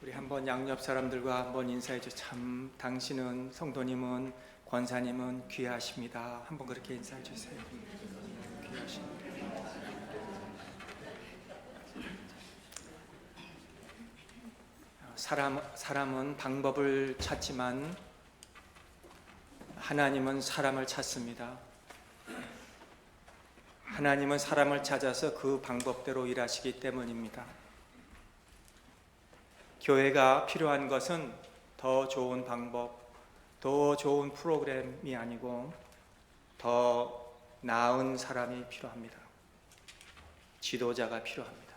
우리 한번 양옆 사람들과 한번 인사해 줘. 참 당신은 성도님은 권사님은 귀하십니다. 한번 그렇게 인사해 주세요. 귀하십니다. 사람은 방법을 찾지만 하나님은 사람을 찾습니다. 하나님은 사람을 찾아서 그 방법대로 일하시기 때문입니다. 교회가 필요한 것은 더 좋은 방법, 더 좋은 프로그램이 아니고 더 나은 사람이 필요합니다. 지도자가 필요합니다.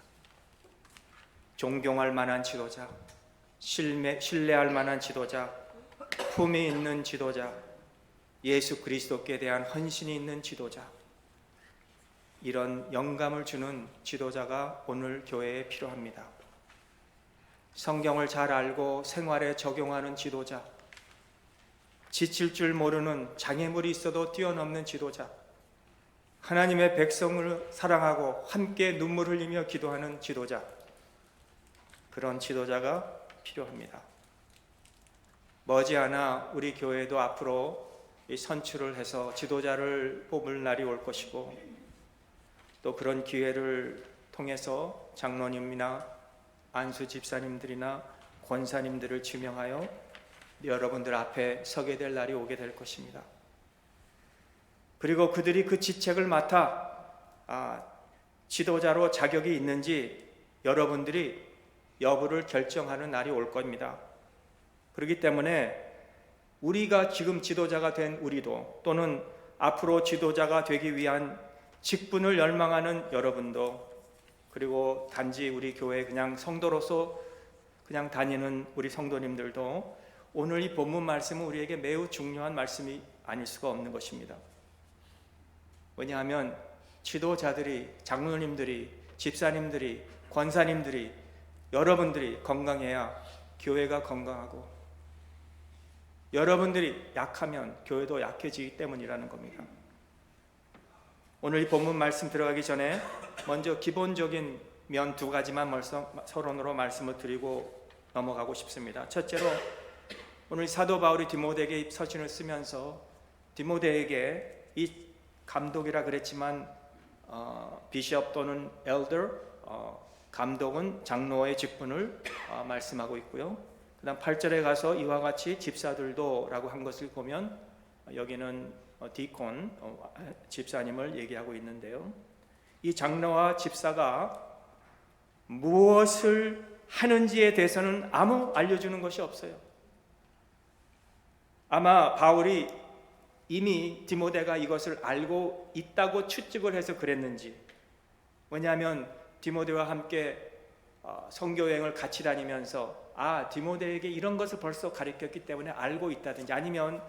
존경할 만한 지도자, 신뢰할 만한 지도자, 품이 있는 지도자, 예수 그리스도께 대한 헌신이 있는 지도자, 이런 영감을 주는 지도자가 오늘 교회에 필요합니다. 성경을 잘 알고 생활에 적용하는 지도자, 지칠 줄 모르는 장애물이 있어도 뛰어넘는 지도자, 하나님의 백성을 사랑하고 함께 눈물 흘리며 기도하는 지도자, 그런 지도자가 필요합니다. 머지않아 우리 교회도 앞으로 선출을 해서 지도자를 뽑을 날이 올 것이고, 또 그런 기회를 통해서 장로님이나 안수 집사님들이나 권사님들을 지명하여 여러분들 앞에 서게 될 날이 오게 될 것입니다. 그리고 그들이 그 직책을 맡아 지도자로 자격이 있는지 여러분들이 여부를 결정하는 날이 올 겁니다. 그렇기 때문에 우리가 지금 지도자가 된 우리도, 또는 앞으로 지도자가 되기 위한 직분을 열망하는 여러분도, 그리고 단지 우리 교회 그냥 성도로서 그냥 다니는 우리 성도님들도 오늘 이 본문 말씀은 우리에게 매우 중요한 말씀이 아닐 수가 없는 것입니다. 왜냐하면 지도자들이, 장로님들이, 집사님들이, 권사님들이, 여러분들이 건강해야 교회가 건강하고, 여러분들이 약하면 교회도 약해지기 때문이라는 겁니다. 오늘 이 본문 말씀 들어가기 전에 먼저 기본적인 면 두 가지만 서론으로 말씀을 드리고 넘어가고 싶습니다. 첫째로, 오늘 사도 바울이 디모데에게 서신을 쓰면서 디모데에게 이 감독이라 그랬지만 비숍 또는 엘더, 감독은 장로의 직분을 말씀하고 있고요. 그 다음 8절에 가서 이와 같이 집사들도 라고 한 것을 보면 여기는 디콘, 집사님을 얘기하고 있는데요. 이 장로와 집사가 무엇을 하는지에 대해서는 아무 알려주는 것이 없어요. 아마 바울이 이미 디모데가 이것을 알고 있다고 추측을 해서 그랬는지, 왜냐하면 디모데와 함께 선교여행을 같이 다니면서 디모데에게 이런 것을 벌써 가르쳤기 때문에 알고 있다든지, 아니면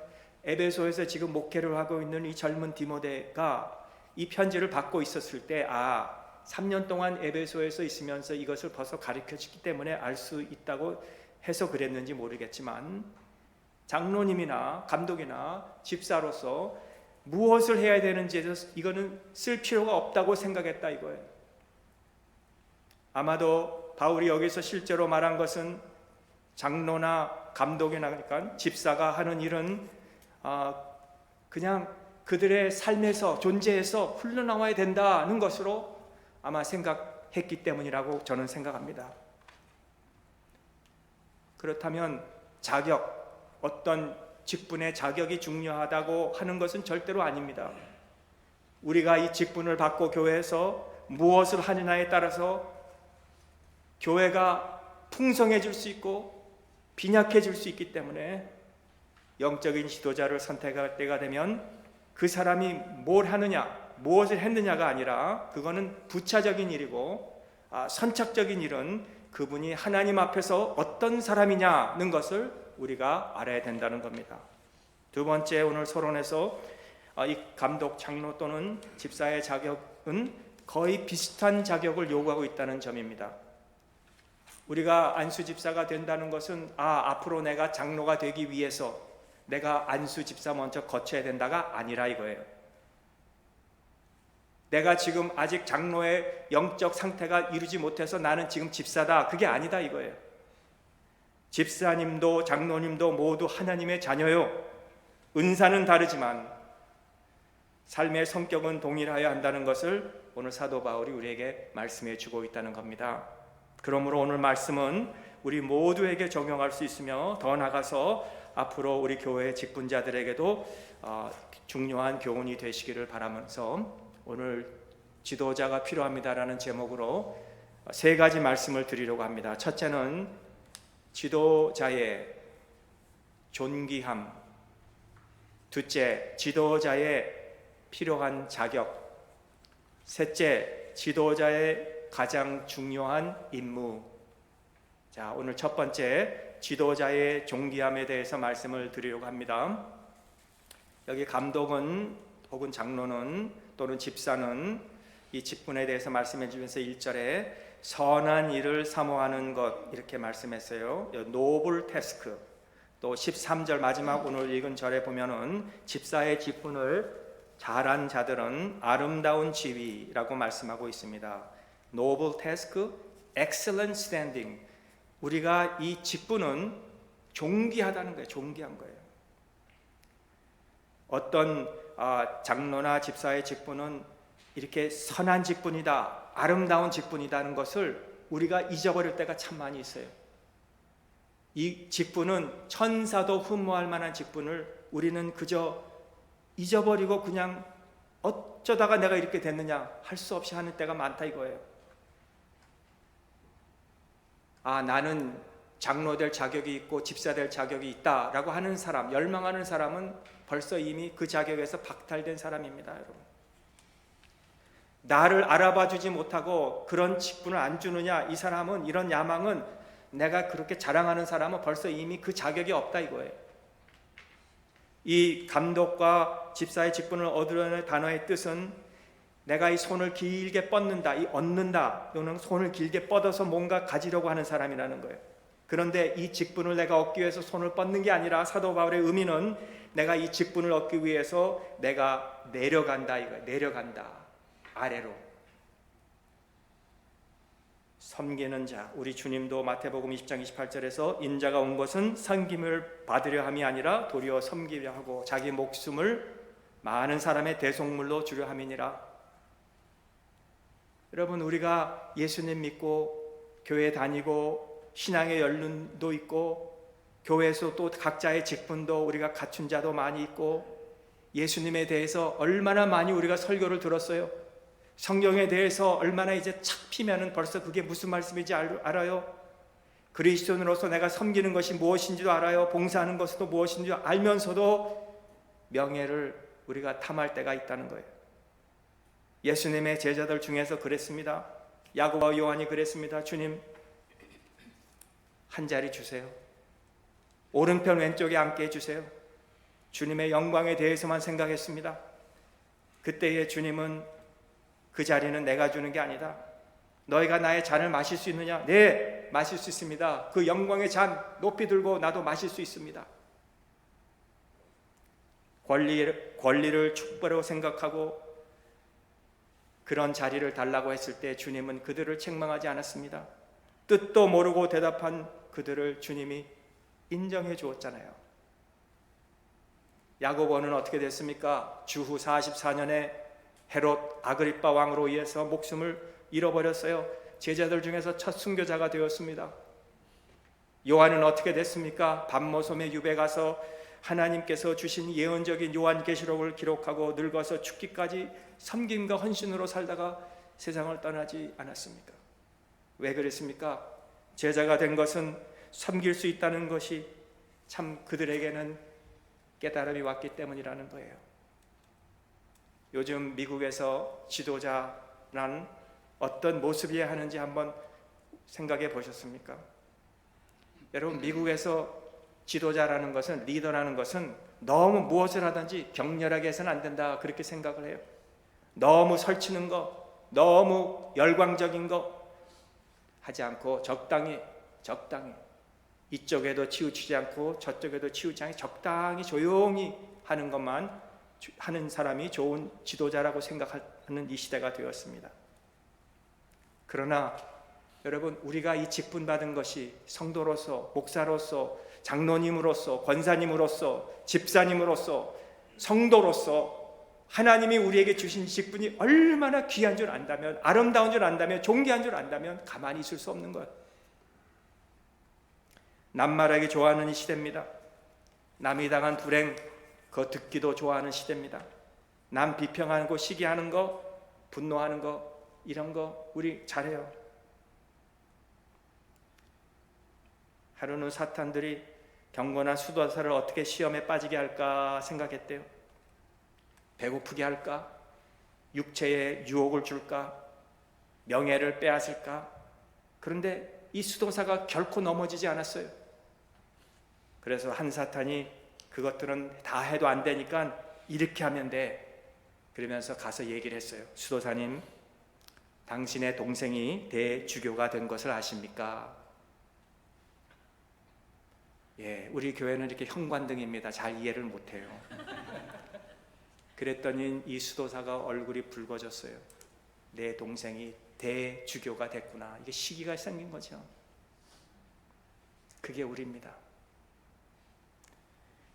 에베소에서 지금 목회를 하고 있는 이 젊은 디모데가 이 편지를 받고 있었을 때 3년 동안 에베소에서 있으면서 이것을 벌써 가르쳐주기 때문에 알 수 있다고 해서 그랬는지 모르겠지만, 장로님이나 감독이나 집사로서 무엇을 해야 되는지에 대해서 이거는 쓸 필요가 없다고 생각했다 이거예요. 아마도 바울이 여기서 실제로 말한 것은 장로나 감독이나, 그러니까 집사가 하는 일은 그냥 그들의 삶에서, 존재에서 흘러나와야 된다는 것으로 아마 생각했기 때문이라고 저는 생각합니다. 그렇다면 자격, 어떤 직분의 자격이 중요하다고 하는 것은 절대로 아닙니다. 우리가 이 직분을 받고 교회에서 무엇을 하느냐에 따라서 교회가 풍성해질 수 있고 빈약해질 수 있기 때문에 영적인 지도자를 선택할 때가 되면 그 사람이 뭘 하느냐, 무엇을 했느냐가 아니라 그거는 부차적인 일이고, 선착적인 일은 그분이 하나님 앞에서 어떤 사람이냐는 것을 우리가 알아야 된다는 겁니다. 두 번째, 오늘 서론에서 이 감독, 장로 또는 집사의 자격은 거의 비슷한 자격을 요구하고 있다는 점입니다. 우리가 안수 집사가 된다는 것은 앞으로 내가 장로가 되기 위해서 내가 안수 집사 먼저 거쳐야 된다가 아니라 이거예요. 내가 지금 아직 장로의 영적 상태가 이루지 못해서 나는 지금 집사다, 그게 아니다 이거예요. 집사님도 장로님도 모두 하나님의 자녀요. 은사는 다르지만 삶의 성격은 동일하여야 한다는 것을 오늘 사도 바울이 우리에게 말씀해 주고 있다는 겁니다. 그러므로 오늘 말씀은 우리 모두에게 적용할 수 있으며 더 나아가서 앞으로 우리 교회 직분자들에게도 중요한 교훈이 되시기를 바라면서 오늘 지도자가 필요합니다라는 제목으로 세 가지 말씀을 드리려고 합니다. 첫째는 지도자의 존귀함, 둘째 지도자의 필요한 자격, 셋째 지도자의 가장 중요한 임무. 자, 오늘 첫 번째 지도자의 존귀함에 대해서 말씀을 드리려고 합니다. 여기 감독은 혹은 장로는 또는 집사는 이 직분에 대해서 말씀해 주면서 1절에 선한 일을 사모하는 것 이렇게 말씀했어요. 노블 태스크. 또 13절 마지막 오늘 읽은 절에 보면은 집사의 직분을 잘한 자들은 아름다운 지위라고 말씀하고 있습니다. 노블 태스크, excellent standing. 우리가 이 직분은 존귀하다는 거예요. 존귀한 거예요. 어떤 장로나 집사의 직분은 이렇게 선한 직분이다, 아름다운 직분이다는 것을 우리가 잊어버릴 때가 참 많이 있어요. 이 직분은 천사도 흠모할 만한 직분을 우리는 그저 잊어버리고 그냥 어쩌다가 내가 이렇게 됐느냐 할 수 없이 하는 때가 많다 이거예요. 나는 장로 될 자격이 있고 집사 될 자격이 있다라고 하는 사람, 열망하는 사람은 벌써 이미 그 자격에서 박탈된 사람입니다, 여러분. 나를 알아봐 주지 못하고 그런 직분을 안 주느냐, 이 사람은, 이런 야망은, 내가 그렇게 자랑하는 사람은 벌써 이미 그 자격이 없다 이거예요. 이 감독과 집사의 직분을 얻으려는 단어의 뜻은 내가 이 손을 길게 뻗는다, 이 얻는다, 또는 손을 길게 뻗어서 뭔가 가지려고 하는 사람이라는 거예요. 그런데 이 직분을 내가 얻기 위해서 손을 뻗는 게 아니라 사도 바울의 의미는 내가 이 직분을 얻기 위해서 내가 내려간다 이거예요. 내려간다, 아래로. 섬기는 자, 우리 주님도 마태복음 20장 28절에서 인자가 온 것은 섬김을 받으려 함이 아니라 도리어 섬기려 하고 자기 목숨을 많은 사람의 대속물로 주려 함이니라. 여러분, 우리가 예수님 믿고 교회 다니고 신앙의 연륜도 있고 교회에서 또 각자의 직분도 우리가 갖춘 자도 많이 있고 예수님에 대해서 얼마나 많이 우리가 설교를 들었어요. 성경에 대해서 얼마나 이제 착 피면은 벌써 그게 무슨 말씀인지 알아요. 그리스도인으로서 내가 섬기는 것이 무엇인지도 알아요. 봉사하는 것도 무엇인지 알면서도 명예를 우리가 탐할 때가 있다는 거예요. 예수님의 제자들 중에서 그랬습니다. 야고보와 요한이 그랬습니다. 주님, 한 자리 주세요. 오른편 왼쪽에 앉게 해주세요. 주님의 영광에 대해서만 생각했습니다. 그때의 주님은 그 자리는 내가 주는 게 아니다. 너희가 나의 잔을 마실 수 있느냐? 네, 마실 수 있습니다. 그 영광의 잔 높이 들고 나도 마실 수 있습니다. 권리를 축복으로 생각하고 그런 자리를 달라고 했을 때 주님은 그들을 책망하지 않았습니다. 뜻도 모르고 대답한 그들을 주님이 인정해 주었잖아요. 야고보는 어떻게 됐습니까? 주후 44년에 헤롯 아그리빠 왕으로 의해서 목숨을 잃어버렸어요. 제자들 중에서 첫 순교자가 되었습니다. 요한은 어떻게 됐습니까? 밤모섬에 유배 가서 하나님께서 주신 예언적인 요한계시록을 기록하고 늙어서 죽기까지 섬김과 헌신으로 살다가 세상을 떠나지 않았습니까? 왜 그랬습니까? 제자가 된 것은 섬길 수 있다는 것이 참 그들에게는 깨달음이 왔기 때문이라는 거예요. 요즘 미국에서 지도자란 어떤 모습이어야 하는지 한번 생각해 보셨습니까? 여러분, 미국에서 지도자라는 것은, 리더라는 것은 너무 무엇을 하든지 격렬하게 해서는 안 된다, 그렇게 생각을 해요. 너무 설치는 거, 너무 열광적인 거 하지 않고 적당히 이쪽에도 치우치지 않고 저쪽에도 치우치지 않고 적당히 조용히 하는 것만 하는 사람이 좋은 지도자라고 생각하는 이 시대가 되었습니다. 그러나 여러분, 우리가 이 직분 받은 것이 성도로서, 목사로서, 장로님으로서, 권사님으로서, 집사님으로서, 성도로서 하나님이 우리에게 주신 직분이 얼마나 귀한 줄 안다면, 아름다운 줄 안다면, 존귀한 줄 안다면 가만히 있을 수 없는 것. 남말하기 좋아하는 이 시대입니다. 남이 당한 불행 그거 듣기도 좋아하는 시대입니다. 남 비평하는 거, 시기하는 거, 분노하는 거, 이런 거 우리 잘해요. 하루는 사탄들이 경건한 수도사를 어떻게 시험에 빠지게 할까 생각했대요. 배고프게 할까? 육체에 유혹을 줄까? 명예를 빼앗을까? 그런데 이 수도사가 결코 넘어지지 않았어요. 그래서 한 사탄이 그것들은 다 해도 안 되니까 이렇게 하면 돼. 그러면서 가서 얘기를 했어요. 수도사님, 당신의 동생이 대주교가 된 것을 아십니까? 예, 우리 교회는 이렇게 형관등입니다. 잘 이해를 못해요. 그랬더니 이 수도사가 얼굴이 붉어졌어요. 내 동생이 대주교가 됐구나. 이게 시기가 생긴 거죠. 그게 우리입니다.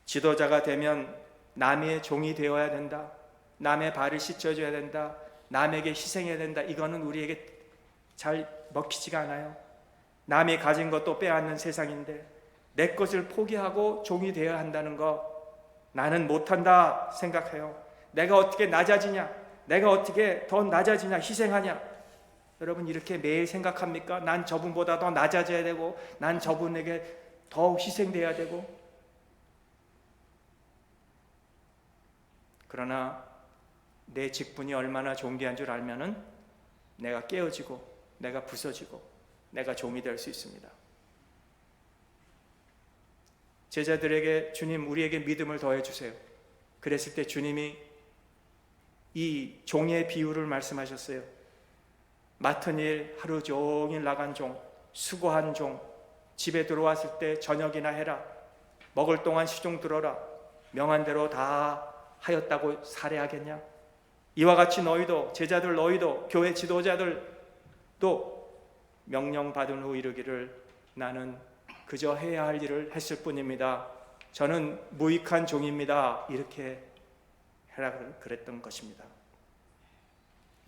지도자가 되면 남의 종이 되어야 된다. 남의 발을 씻어줘야 된다. 남에게 희생해야 된다. 이거는 우리에게 잘 먹히지가 않아요. 남이 가진 것도 빼앗는 세상인데 내 것을 포기하고 종이 되어야 한다는 거 나는 못한다 생각해요. 내가 어떻게 낮아지냐? 내가 어떻게 더 낮아지냐? 희생하냐? 여러분 이렇게 매일 생각합니까? 난 저분보다 더 낮아져야 되고 난 저분에게 더 희생돼야 되고. 그러나 내 직분이 얼마나 존귀한 줄 알면은 내가 깨어지고 내가 부서지고 내가 종이 될 수 있습니다. 제자들에게 주님 우리에게 믿음을 더해 주세요. 그랬을 때 주님이 이 종의 비유를 말씀하셨어요. 맡은 일 하루 종일 나간 종, 수고한 종, 집에 들어왔을 때 저녁이나 해라. 먹을 동안 시중 들어라. 명한 대로 다 하였다고 살해하겠냐? 이와 같이 너희도 제자들 너희도 교회 지도자들도 명령받은 후 이르기를 나는 그저 해야 할 일을 했을 뿐입니다. 저는 무익한 종입니다. 이렇게 해라 그랬던 것입니다.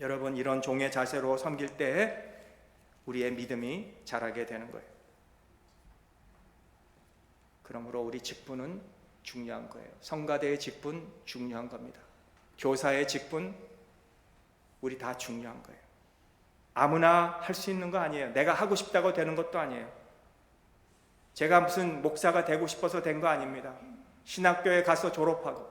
여러분 이런 종의 자세로 섬길 때 우리의 믿음이 자라게 되는 거예요. 그러므로 우리 직분은 중요한 거예요. 성가대의 직분 중요한 겁니다. 교사의 직분 우리 다 중요한 거예요. 아무나 할 수 있는 거 아니에요. 내가 하고 싶다고 되는 것도 아니에요. 제가 무슨 목사가 되고 싶어서 된 거 아닙니다. 신학교에 가서 졸업하고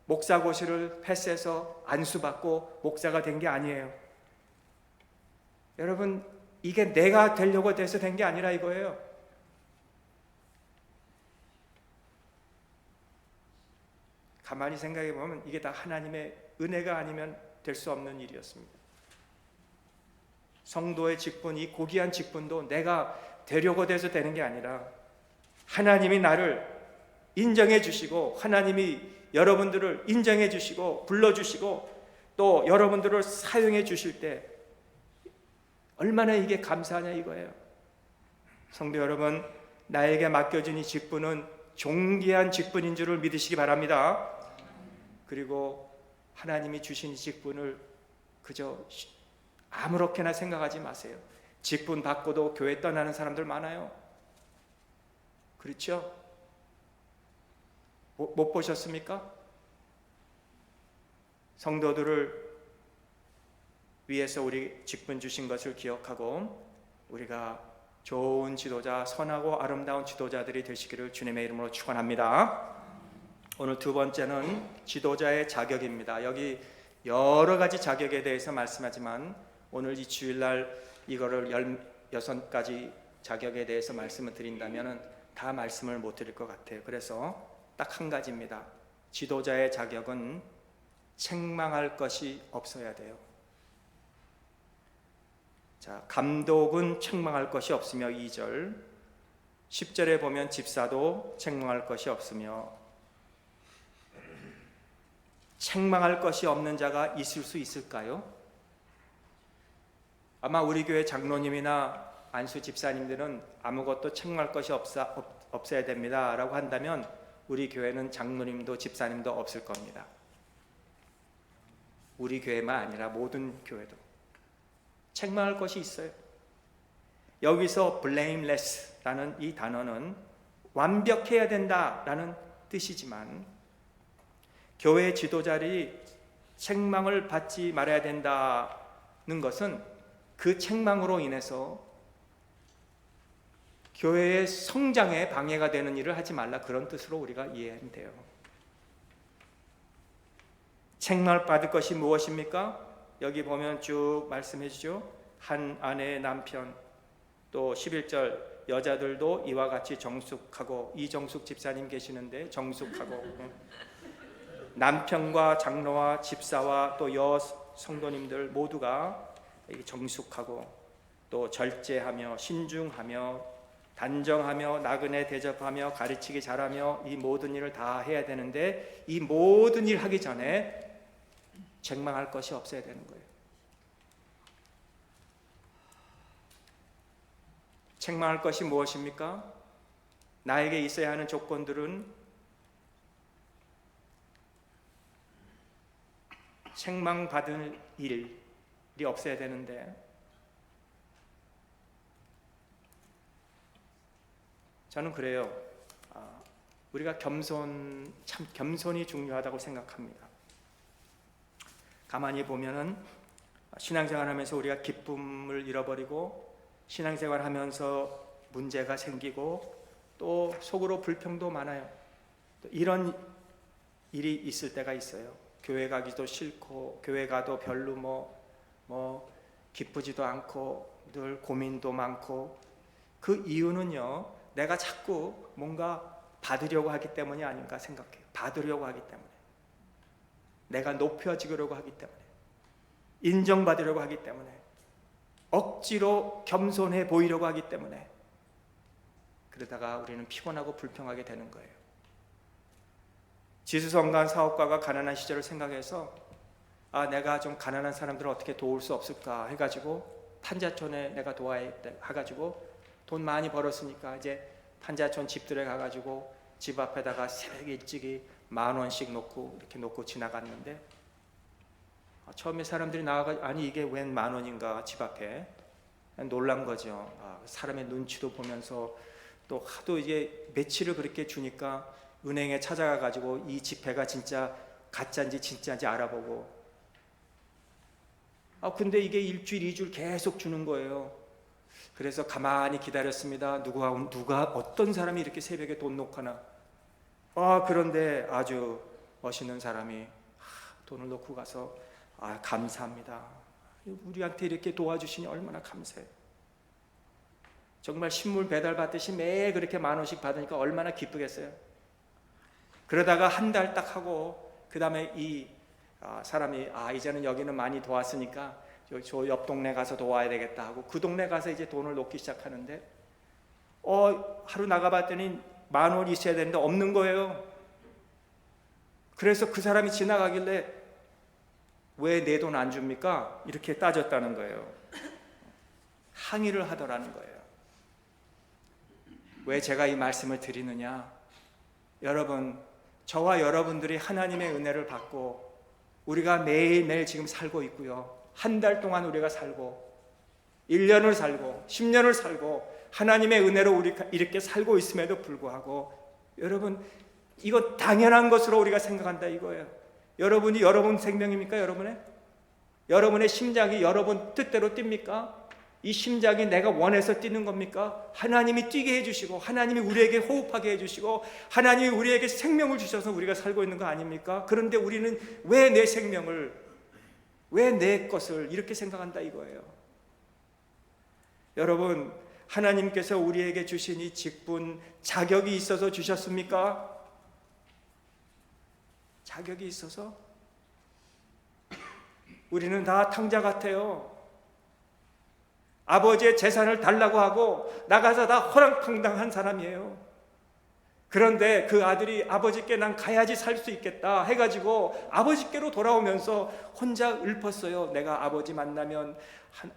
목사고시를 패스해서 안수받고 목사가 된 게 아니에요. 여러분 이게 내가 되려고 돼서 된 게 아니라 이거예요. 가만히 생각해 보면 이게 다 하나님의 은혜가 아니면 될 수 없는 일이었습니다. 성도의 직분, 이 고귀한 직분도 내가 되려고 돼서 되는 게 아니라 하나님이 나를 인정해 주시고 하나님이 여러분들을 인정해 주시고 불러주시고 또 여러분들을 사용해 주실 때 얼마나 이게 감사하냐 이거예요. 성도 여러분, 나에게 맡겨진 이 직분은 존귀한 직분인 줄을 믿으시기 바랍니다. 그리고 하나님이 주신 이 직분을 그저 아무렇게나 생각하지 마세요. 직분 받고도 교회 떠나는 사람들 많아요. 그렇죠? 못 보셨습니까? 성도들을 위해서 우리 직분 주신 것을 기억하고 우리가 좋은 지도자, 선하고 아름다운 지도자들이 되시기를 주님의 이름으로 축원합니다. 오늘 두 번째는 지도자의 자격입니다. 여기 여러 가지 자격에 대해서 말씀하지만 오늘 이 주일날 이거를 16가지 자격에 대해서 말씀을 드린다면 다 말씀을 못 드릴 것 같아요. 그래서 딱 한 가지입니다. 지도자의 자격은 책망할 것이 없어야 돼요. 자, 감독은 책망할 것이 없으며 2절 10절에 보면 집사도 책망할 것이 없으며 책망할 것이 없는 자가 있을 수 있을까요? 아마 우리 교회 장로님이나 안수 집사님들은 아무것도 책망할 것이 없어야 됩니다 라고 한다면 우리 교회는 장로님도 집사님도 없을 겁니다. 우리 교회만 아니라 모든 교회도 책망할 것이 있어요. 여기서 blameless라는 이 단어는 완벽해야 된다라는 뜻이지만 교회 지도자들이 책망을 받지 말아야 된다는 것은 그 책망으로 인해서 교회의 성장에 방해가 되는 일을 하지 말라, 그런 뜻으로 우리가 이해하면 돼요. 책망을 받을 것이 무엇입니까? 여기 보면 쭉 말씀해 주죠. 한 아내의 남편, 또 11절 여자들도 이와 같이 정숙하고, 이정숙 집사님 계시는데 정숙하고, 남편과 장로와 집사와 또 여 성도님들 모두가 정숙하고 또 절제하며 신중하며 단정하며 나그네 대접하며 가르치기 잘하며 이 모든 일을 다 해야 되는데, 이 모든 일 하기 전에 책망할 것이 없어야 되는 거예요. 책망할 것이 무엇입니까? 나에게 있어야 하는 조건들은 책망받을 일이 없어야 되는데, 저는 그래요. 우리가 참 겸손이 중요하다고 생각합니다. 가만히 보면은 신앙생활하면서 우리가 기쁨을 잃어버리고, 신앙생활하면서 문제가 생기고, 또 속으로 불평도 많아요. 또 이런 일이 있을 때가 있어요. 교회 가기도 싫고, 교회 가도 별로 뭐 기쁘지도 않고, 늘 고민도 많고. 그 이유는요, 내가 자꾸 뭔가 받으려고 하기 때문이 아닌가 생각해요. 받으려고 하기 때문에, 내가 높여지려고 하기 때문에, 인정받으려고 하기 때문에, 억지로 겸손해 보이려고 하기 때문에, 그러다가 우리는 피곤하고 불평하게 되는 거예요. 지수성관 사업가가 가난한 시절을 생각해서 내가 좀 가난한 사람들을 어떻게 도울 수 없을까 해가지고 판자촌에 내가 도와야겠다 해가지고 돈 많이 벌었으니까 이제 판자촌 집들에 가가지고 집 앞에다가 새벽 일찍이 10,000원씩 놓고 이렇게 놓고 지나갔는데, 처음에 사람들이 나와가 아니 이게 웬 10,000원인가 집 앞에 놀란 거죠. 사람의 눈치도 보면서 또 하도 이제 며칠을 그렇게 주니까 은행에 찾아가 가지고 이 지폐가 진짜 가짜인지 진짜인지 알아보고, 근데 이게 일주일 2주일 계속 주는 거예요. 그래서 가만히 기다렸습니다. 누가 어떤 사람이 이렇게 새벽에 돈 놓거나. 그런데 아주 멋있는 사람이 돈을 놓고 가서 감사합니다. 우리한테 이렇게 도와주시니 얼마나 감사해요. 정말 신물 배달 받듯이 매일 그렇게 10,000원씩 받으니까 얼마나 기쁘겠어요. 그러다가 한 달 딱 하고 그 다음에 이 사람이 이제는 여기는 많이 도왔으니까 저 옆 동네 가서 도와야 되겠다 하고 그 동네 가서 이제 돈을 놓기 시작하는데, 하루 나가봤더니 10,000원 있어야 되는데 없는 거예요. 그래서 그 사람이 지나가길래 왜 내 돈 안 줍니까? 이렇게 따졌다는 거예요. 항의를 하더라는 거예요. 왜 제가 이 말씀을 드리느냐? 여러분, 저와 여러분들이 하나님의 은혜를 받고 우리가 매일매일 지금 살고 있고요, 한 달 동안 우리가 살고 1년을 살고 10년을 살고 하나님의 은혜로 우리가 이렇게 살고 있음에도 불구하고, 여러분 이거 당연한 것으로 우리가 생각한다 이거예요. 여러분이 여러분 생명입니까? 여러분의 심장이 여러분 뜻대로 뜁니까? 이 심장이 내가 원해서 뛰는 겁니까? 하나님이 뛰게 해주시고, 하나님이 우리에게 호흡하게 해주시고, 하나님이 우리에게 생명을 주셔서 우리가 살고 있는 거 아닙니까? 그런데 우리는 왜 내 생명을, 왜 내 것을 이렇게 생각한다 이거예요. 여러분, 하나님께서 우리에게 주신 이 직분, 자격이 있어서 주셨습니까? 자격이 있어서? 우리는 다 탕자 같아요. 아버지의 재산을 달라고 하고 나가서 다 호랑팡당한 사람이에요. 그런데 그 아들이 아버지께 난 가야지 살 수 있겠다 해가지고 아버지께로 돌아오면서 혼자 읊었어요. 내가 아버지 만나면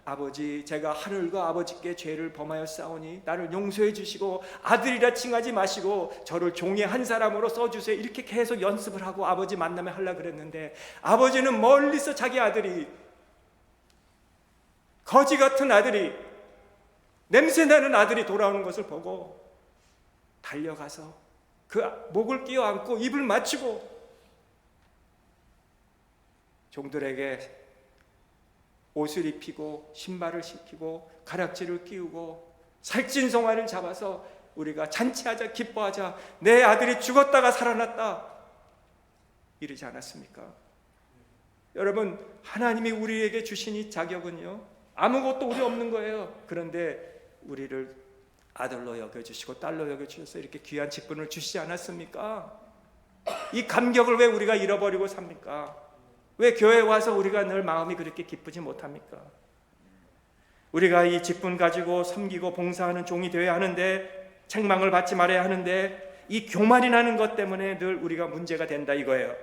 아버지, 제가 하늘과 아버지께 죄를 범하였사오니 나를 용서해 주시고 아들이라 칭하지 마시고 저를 종의 한 사람으로 써주세요. 이렇게 계속 연습을 하고 아버지 만나면 하려고 그랬는데, 아버지는 멀리서 자기 아들이, 거지 같은 아들이, 냄새나는 아들이 돌아오는 것을 보고 달려가서 그 목을 끼어안고 입을 맞추고 종들에게 옷을 입히고 신발을 시키고 가락지를 끼우고 살찐송아리를 잡아서 우리가 잔치하자, 기뻐하자, 내 아들이 죽었다가 살아났다 이러지 않았습니까? 여러분, 하나님이 우리에게 주신 이 자격은요, 아무것도 우리 없는 거예요. 그런데 우리를 아들로 여겨주시고 딸로 여겨주셔서 이렇게 귀한 직분을 주시지 않았습니까? 이 감격을 왜 우리가 잃어버리고 삽니까? 왜 교회에 와서 우리가 늘 마음이 그렇게 기쁘지 못합니까? 우리가 이 직분 가지고 섬기고 봉사하는 종이 되어야 하는데, 책망을 받지 말아야 하는데, 이 교만이 나는 것 때문에 늘 우리가 문제가 된다 이거예요.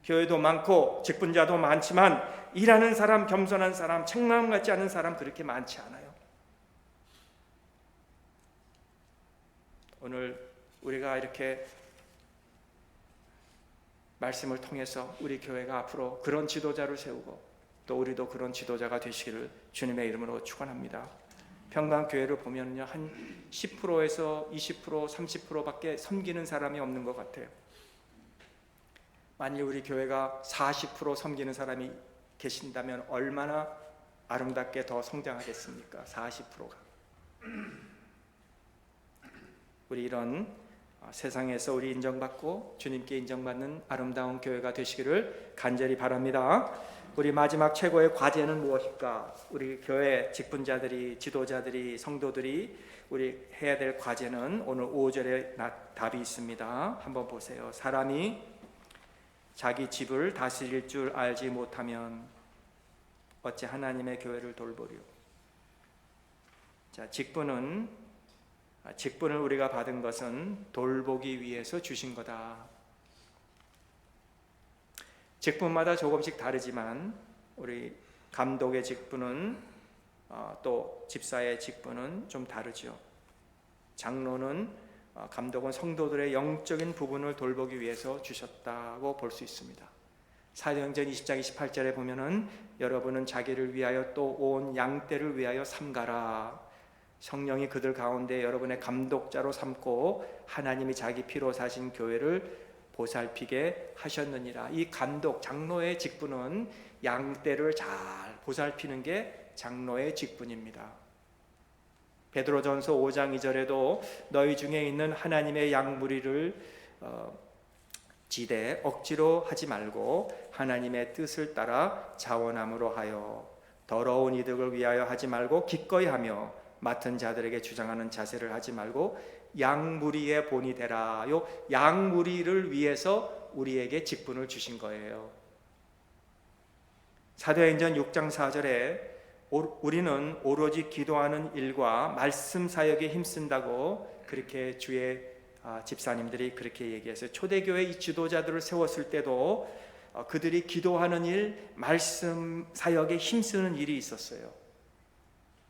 교회도 많고 직분자도 많지만 일하는 사람, 겸손한 사람, 책망 받지 않는 사람 그렇게 많지 않아요. 오늘 우리가 이렇게 말씀을 통해서 우리 교회가 앞으로 그런 지도자를 세우고 또 우리도 그런 지도자가 되시기를 주님의 이름으로 축원합니다. 평강교회를 보면요, 한 10%에서 20%, 30%밖에 섬기는 사람이 없는 것 같아요. 만일 우리 교회가 40% 섬기는 사람이 계신다면 얼마나 아름답게 더 성장하겠습니까? 40%가. 우리 이런 세상에서 우리 인정받고 주님께 인정받는 아름다운 교회가 되시기를 간절히 바랍니다. 우리 마지막 최고의 과제는 무엇일까? 우리 교회 직분자들이, 지도자들이, 성도들이 우리 해야 될 과제는 오늘 5절에 답이 있습니다. 한번 보세요. 사람이 자기 집을 다스릴 줄 알지 못하면 어찌 하나님의 교회를 돌보리요? 자, 직분을 우리가 받은 것은 돌보기 위해서 주신 거다. 직분마다 조금씩 다르지만 우리 감독의 직분은 또 집사의 직분은 좀 다르죠. 장로는 감독은 성도들의 영적인 부분을 돌보기 위해서 주셨다고 볼 수 있습니다. 사도행전 20장 28절에 보면은 여러분은 자기를 위하여 또 온 양떼를 위하여 삼가라. 성령이 그들 가운데 여러분의 감독자로 삼고 하나님이 자기 피로 사신 교회를 보살피게 하셨느니라. 이 감독, 장로의 직분은 양떼를 잘 보살피는 게 장로의 직분입니다. 베드로전서 5장 2절에도 너희 중에 있는 하나님의 양 무리를 지대 억지로 하지 말고 하나님의 뜻을 따라 자원함으로 하여 더러운 이득을 위하여 하지 말고 기꺼이 하며 맡은 자들에게 주장하는 자세를 하지 말고 양무리의 본이 되라. 요 양무리를 위해서 우리에게 직분을 주신 거예요. 사도행전 6장 4절에 우리는 오로지 기도하는 일과 말씀 사역에 힘쓴다고 그렇게 주의 집사님들이 그렇게 얘기했어요. 초대교회 이 지도자들을 세웠을 때도 그들이 기도하는 일, 말씀 사역에 힘쓰는 일이 있었어요.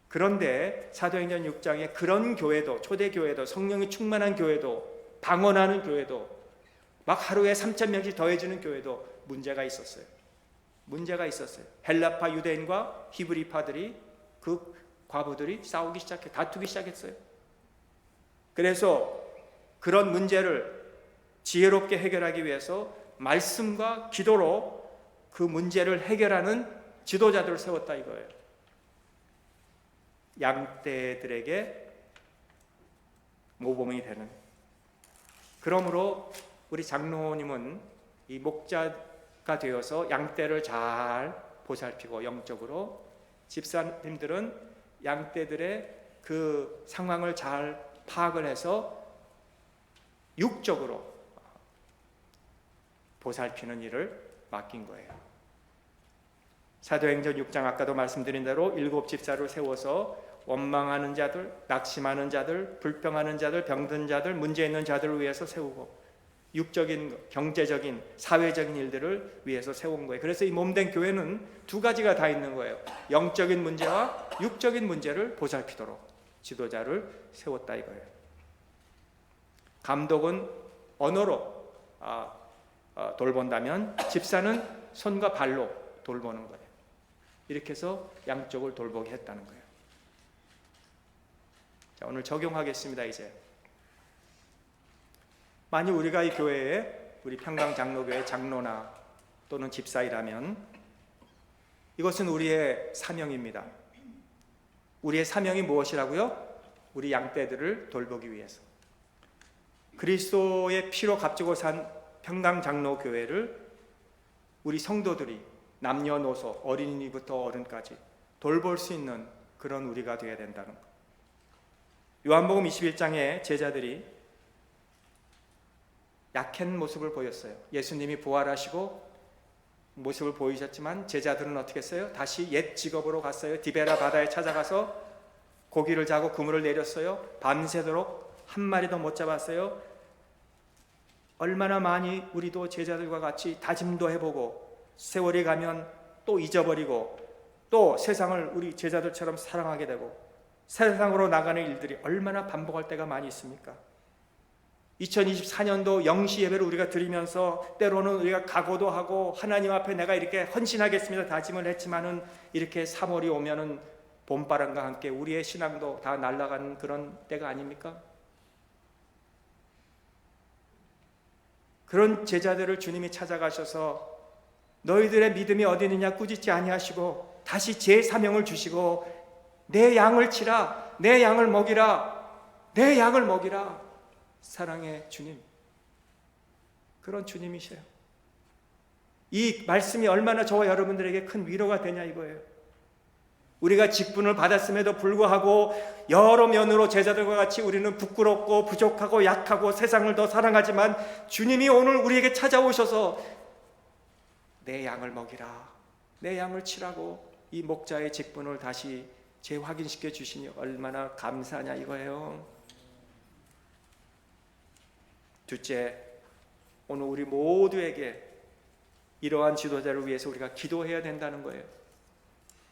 그런데 사도행전 6장에 그런 교회도, 초대교회도, 성령이 충만한 교회도, 방언하는 교회도, 막 하루에 3,000명씩 더해지는 교회도 문제가 있었어요. 문제가 있었어요. 헬라파 유대인과 히브리파들이, 그 과부들이 싸우기 시작해, 다투기 시작했어요. 그래서 그런 문제를 지혜롭게 해결하기 위해서 말씀과 기도로 그 문제를 해결하는 지도자들을 세웠다 이거예요. 양떼들에게 모범이 되는. 그러므로 우리 장로님은 이 목자가 되어서 양떼를 잘 보살피고 영적으로, 집사님들은 양떼들의 그 상황을 잘 파악을 해서 육적으로 보살피는 일을 맡긴 거예요. 사도행전 6장 아까도 말씀드린 대로 7 집사를 세워서 원망하는 자들, 낙심하는 자들, 불평하는 자들, 병든 자들, 문제 있는 자들을 위해서 세우고 육적인, 경제적인, 사회적인 일들을 위해서 세운 거예요. 그래서 이 몸된 교회는 두 가지가 다 있는 거예요. 영적인 문제와 육적인 문제를 보살피도록 지도자를 세웠다 이거예요. 감독은 언어로 돌본다면 집사는 손과 발로 돌보는 거예요. 이렇게 해서 양쪽을 돌보게 했다는 거예요. 자, 오늘 적용하겠습니다. 이제 만약 우리가 이 교회에 우리 평강장로교회 장로나 또는 집사이라면 이것은 우리의 사명입니다. 우리의 사명이 무엇이라고요? 우리 양떼들을 돌보기 위해서 그리스도의 피로 값지고 산 평강장로교회를 우리 성도들이 남녀노소 어린이부터 어른까지 돌볼 수 있는 그런 우리가 되어야 된다는 것. 요한복음 21장에 제자들이 약한 모습을 보였어요. 예수님이 부활하시고 모습을 보이셨지만 제자들은 어떻게 했어요? 다시 옛 직업으로 갔어요. 디베라 바다에 찾아가서 고기를 자고 그물을 내렸어요. 밤새도록 한 마리도 못 잡았어요. 얼마나 많이 우리도 제자들과 같이 다짐도 해보고 세월이 가면 또 잊어버리고 또 세상을 우리 제자들처럼 사랑하게 되고 세상으로 나가는 일들이 얼마나 반복할 때가 많이 있습니까? 2024년도 영시 예배를 우리가 드리면서 때로는 우리가 각오도 하고 하나님 앞에 내가 이렇게 헌신하겠습니다 다짐을 했지만은 이렇게 3월이 오면은 봄바람과 함께 우리의 신앙도 다 날아가는 그런 때가 아닙니까? 그런 제자들을 주님이 찾아가셔서 너희들의 믿음이 어디 있느냐 꾸짖지 아니하시고 다시 제 사명을 주시고 내 양을 치라, 내 양을 먹이라, 내 양을 먹이라. 사랑의 주님, 그런 주님이셔요. 이 말씀이 얼마나 저와 여러분들에게 큰 위로가 되냐 이거예요. 우리가 직분을 받았음에도 불구하고 여러 면으로 제자들과 같이 우리는 부끄럽고 부족하고 약하고 세상을 더 사랑하지만 주님이 오늘 우리에게 찾아오셔서 내 양을 먹이라, 내 양을 치라고 이 목자의 직분을 다시 재확인시켜 주시니 얼마나 감사하냐 이거예요. 둘째, 오늘 우리 모두에게 이러한 지도자를 위해서 우리가 기도해야 된다는 거예요.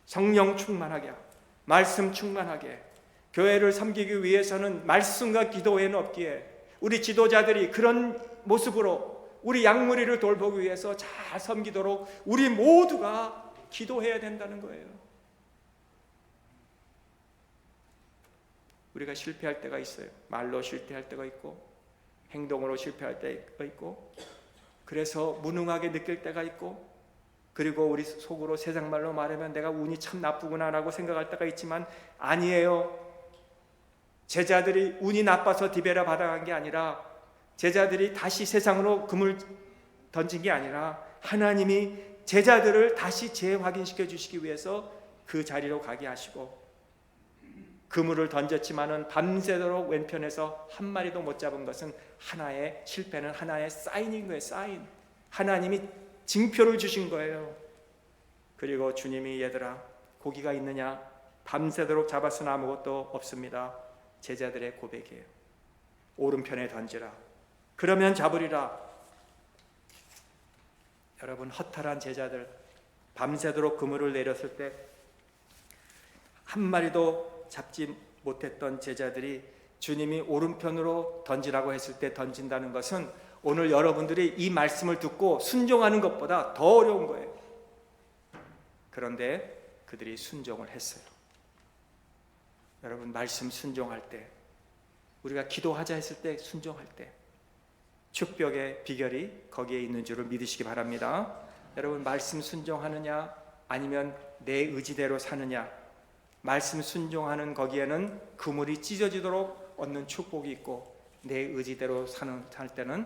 성령 충만하게, 말씀 충만하게 교회를 섬기기 위해서는 말씀과 기도 외에는 없기에 우리 지도자들이 그런 모습으로 우리 양무리를 돌보기 위해서 잘 섬기도록 우리 모두가 기도해야 된다는 거예요. 우리가 실패할 때가 있어요. 말로 실패할 때가 있고 행동으로 실패할 때가 있고 그래서 무능하게 느낄 때가 있고 그리고 우리 속으로 세상 말로 말하면 내가 운이 참 나쁘구나 라고 생각할 때가 있지만 아니에요. 제자들이 운이 나빠서 디베라 받아간 게 아니라 제자들이 다시 세상으로 금을 던진 게 아니라 하나님이 제자들을 다시 재확인시켜 주시기 위해서 그 자리로 가게 하시고 그물을 던졌지만은 밤새도록 왼편에서 한 마리도 못 잡은 것은 하나의 실패는 하나의 사인인 거예요. 사인. 하나님이 징표를 주신 거예요. 그리고 주님이 얘들아 고기가 있느냐? 밤새도록 잡았으나 아무것도 없습니다. 제자들의 고백이에요. 오른편에 던지라. 그러면 잡으리라. 여러분 허탈한 제자들 밤새도록 그물을 내렸을 때 한 마리도 잡지 못했던 제자들이 주님이 오른편으로 던지라고 했을 때 던진다는 것은 오늘 여러분들이 이 말씀을 듣고 순종하는 것보다 더 어려운 거예요. 그런데 그들이 순종을 했어요. 여러분 말씀 순종할 때 우리가 기도하자 했을 때 순종할 때 축복의 비결이 거기에 있는 줄을 믿으시기 바랍니다. 여러분 말씀 순종하느냐 아니면 내 의지대로 사느냐 말씀 순종하는 거기에는 그물이 찢어지도록 얻는 축복이 있고 내 의지대로 살 때는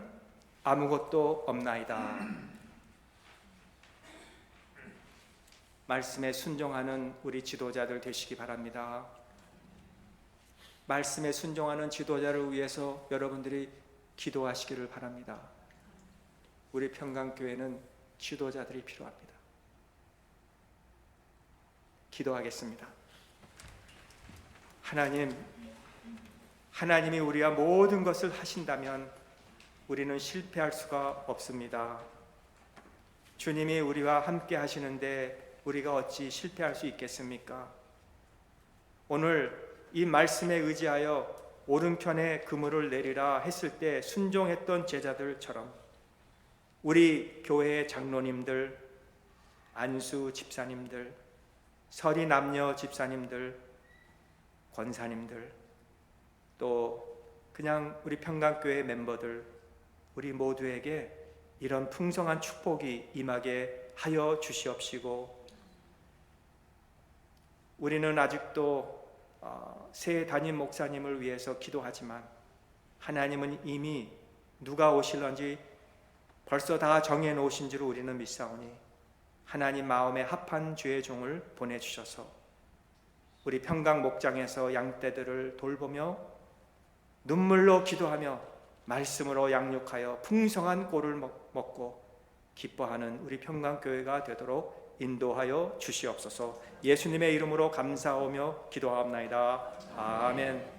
아무것도 없나이다. 말씀에 순종하는 우리 지도자들 되시기 바랍니다. 말씀에 순종하는 지도자를 위해서 여러분들이 기도하시기를 바랍니다. 우리 평강교회는 지도자들이 필요합니다. 기도하겠습니다. 하나님이 우리와 모든 것을 하신다면 우리는 실패할 수가 없습니다. 주님이 우리와 함께 하시는데 우리가 어찌 실패할 수 있겠습니까? 오늘 이 말씀에 의지하여 오른편에 그물을 내리라 했을 때 순종했던 제자들처럼 우리 교회의 장로님들, 안수 집사님들, 서리 남녀 집사님들, 권사님들, 또 그냥 우리 평강교회 멤버들, 우리 모두에게 이런 풍성한 축복이 임하게 하여 주시옵시고, 우리는 아직도 새 담임 목사님을 위해서 기도하지만 하나님은 이미 누가 오실런지 벌써 다 정해놓으신 줄 우리는 믿사오니 하나님 마음에 합한 주의 종을 보내주셔서 우리 평강 목장에서 양떼들을 돌보며 눈물로 기도하며 말씀으로 양육하여 풍성한 꼴을 먹고 기뻐하는 우리 평강교회가 되도록 인도하여 주시옵소서. 예수님의 이름으로 감사하며 기도하옵나이다. 아멘.